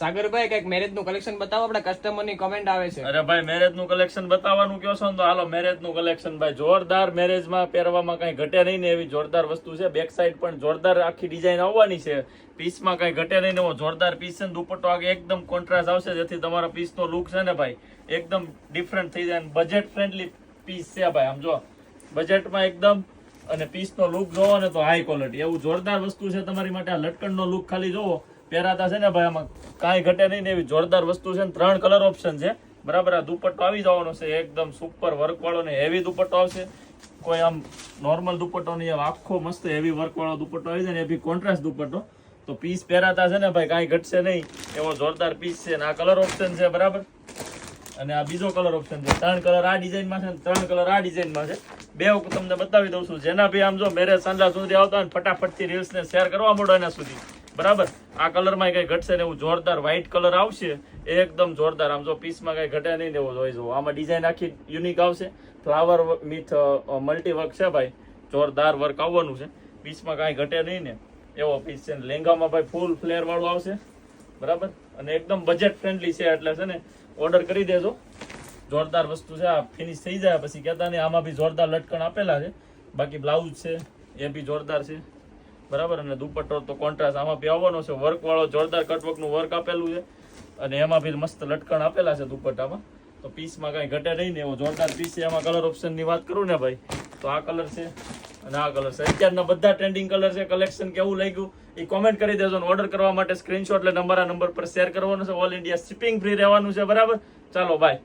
સાગરભાઈ કઈક મેરેજ નું કલેક્શન બતાવો, આપડા કસ્ટમર ની કમેન્ટ આવે છે. અરે ભાઈ મેરેજ નું કલેક્શન બતાવવાનું કહો છો ને તો હાલો મેરેજ નું કલેક્શન ભાઈ જોરદાર, મેરેજ માં પહેરવામાં કઈ ઘટે નહીં ને એવી જોરદાર વસ્તુ છે. બેક સાઈડ પણ જોરદાર આખી ડિઝાઇન આવવાની છે. પીસ માં કઈ ઘટે નહીં ને એવો જોરદાર પીસ છે. દુપટ્ટો આગે એકદમ કોન્ટ્રાસ્ટ આવશે જેથી તમારા પીસ નો લુક છે ને ભાઈ એકદમ ડિફરન્ટ થઈ જાય. બજેટ ફ્રેન્ડલી પીસ છે ભાઈ, આમ જો બજેટમાં એકદમ, અને પીસ નો લુક જોવો ને તો હાઈ ક્વોલિટી એવું જોરદાર વસ્તુ છે તમારી માટે. આ લટકણ નો લુક ખાલી જોવો, પહેરાતા છે ને ભાઈ આમાં કાંઈ ઘટે નહીં ને એવી જોરદાર વસ્તુ છે. 3 કલર ઓપ્શન છે બરાબર. આ દુપટ્ટો આવી જવાનો છે એકદમ સુપર વર્ક વાળો ને હેવી દુપટ્ટો આવશે. કોઈ આમ નોર્મલ દુપટ્ટો નહીં, આખો મસ્ત હેવી વર્ક વાળો દુપટ્ટો આવી જાય ને એ બી કોન્ટ્રાસ્ટ દુપટ્ટો. તો પીસ પહેરાતા છે ને ભાઈ કાંઈ ઘટશે નહીં એવો જોરદાર પીસ છે. અને આ કલર ઓપ્શન છે બરાબર, અને આ બીજો કલર ઓપ્શન છે. 3 કલર આ ડિઝાઇનમાં છે, 3 કલર આ ડિઝાઇનમાં છે. બે તમને બતાવી દઉં છું. જેના બી આમ જો મેરેજ સાંજલા સુધી આવતા હોય ફટાફટથી રીલ્સ ને શેર કરવા મળો એના સુધી બરાબર. આ કલરમાં કઈ ઘટશે ને એવું જોરદાર વ્હાઈટ કલર આવશે એકદમ જોરદાર. આમ જો પીસમાં કઈ ઘટે નહીં ને એવો જોઈ જવો. આમાં ડિઝાઇન આખી યુનિક આવશે. ફ્લાવર વિથ મલ્ટી વર્ક છે ભાઈ, જોરદાર વર્ક આવવાનું છે. પીસમાં કાંઈ ઘટે નહીં ને એવો પીસ છે. લેંગામાં ભાઈ ફૂલ ફ્લેર વાળું આવશે બરાબર, અને એકદમ બજેટ ફ્રેન્ડલી છે એટલે છે ને ઓર્ડર કરી દેજો. જોરદાર વસ્તુ છે. આ ફિનિશ થઈ જાય પછી કહેતા નહીં. આમાં બી જોરદાર લટકણ આપેલા છે. બાકી બ્લાઉઝ છે એ બી જોરદાર છે બરાબર. અને દુપટ્ટો તો કોન્ટ્રાસ્ટ આમાં બી આવવાનો છે, વર્ક વાળો જોરદાર કટવર્ક નું વર્ક આપેલું છે. અને એમાં બી મસ્ત લટકણ આપેલા છે દુપટ્ટામાં. તો પીસમાં કઈ ઘટે નહીં ને એવો જોરદાર પીસ છે. એમાં કલર ઓપ્શન ની વાત કરું ને ભાઈ તો આ કલર છે અને આ કલર છે. અત્યારના બધા ટ્રેન્ડિંગ કલર છે. કલેક્શન કેવું લાગ્યું એ કોમેન્ટ કરી દેજો. ઓર્ડર કરવા માટે સ્ક્રીનશોટ એટલે નંબર પર શેર કરવાનો છે. ઓલ ઇન્ડિયા શિપિંગ ફ્રી રહેવાનું છે બરાબર. ચાલો બાય.